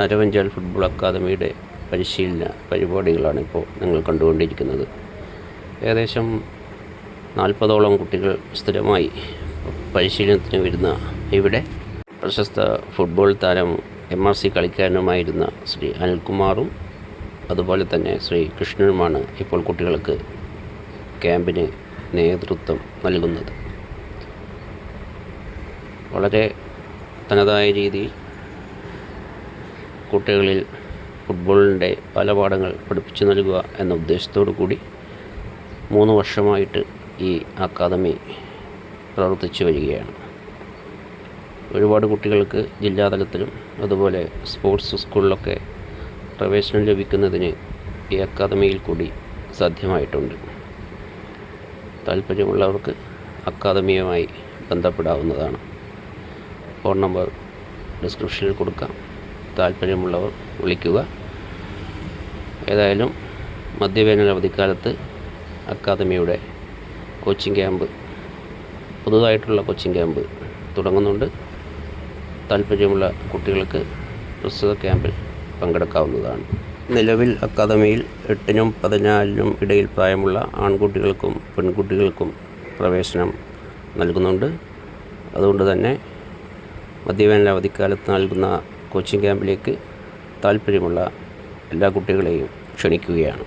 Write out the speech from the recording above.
Aravanchal football അക്കാദമിയുടെ പരിശീലന പരിപാടികളാണ് ഇപ്പോൾ നിങ്ങൾ കണ്ടുകൊണ്ടിരിക്കുന്നത്. ഏകദേശം 40ഓളം കുട്ടികൾ സ്ഥിരമായി പരിശീലനത്തിന് വരുന്ന ഇവിടെ പ്രശസ്ത ഫുട്ബോൾ താരം MRC കളിക്കാരനുമായിരുന്ന ശ്രീ അനിൽകുമാറും അതുപോലെ തന്നെ ശ്രീ കൃഷ്ണനുമാണ് ഇപ്പോൾ കുട്ടികൾക്ക് ക്യാമ്പിന് നേതൃത്വം നൽകുന്നത്. വളരെ തനതായ രീതിയിൽ കുട്ടികളിൽ ഫുട്ബോളിൻ്റെ പല പാഠങ്ങൾ പഠിപ്പിച്ചു നൽകുക എന്ന ഉദ്ദേശത്തോടു കൂടി 3 വർഷമായിട്ട് ഈ അക്കാദമി പ്രവർത്തിച്ചു വരികയാണ്. ഒരുപാട് കുട്ടികൾക്ക് ജില്ലാതലത്തിലും അതുപോലെ സ്പോർട്സ് സ്കൂളിലൊക്കെ പ്രവേശനം ലഭിക്കുന്നതിന് ഈ അക്കാദമിയിൽ കൂടി സാധ്യമായിട്ടുണ്ട്. താല്പര്യമുള്ളവർക്ക് അക്കാദമിയുമായി ബന്ധപ്പെടാവുന്നതാണ്. ഫോൺ നമ്പർ ഡിസ്ക്രിപ്ഷനിൽ കൊടുക്കാം. താല്പര്യമുള്ളവർ വിളിക്കുക. ഏതായാലും മധ്യവേനൽ അവധിക്കാലത്ത് അക്കാദമിയുടെ കോച്ചിങ് ക്യാമ്പ്, പുതുതായിട്ടുള്ള കോച്ചിങ് ക്യാമ്പ് തുടങ്ങുന്നുണ്ട്. താല്പര്യമുള്ള കുട്ടികൾക്ക് പ്രസ്തുത ക്യാമ്പിൽ പങ്കെടുക്കാവുന്നതാണ്. നിലവിൽ അക്കാദമിയിൽ 8നും 14നും ഇടയിൽ പ്രായമുള്ള ആൺകുട്ടികൾക്കും പെൺകുട്ടികൾക്കും പ്രവേശനം നൽകുന്നുണ്ട്. അതുകൊണ്ട് തന്നെ മധ്യവേനൽ അവധിക്കാലത്ത് നൽകുന്ന കോച്ചിങ് ക്യാമ്പിലേക്ക് താല്പര്യമുള്ള എല്ലാ കുട്ടികളെയും ക്ഷണിക്കുകയാണ്.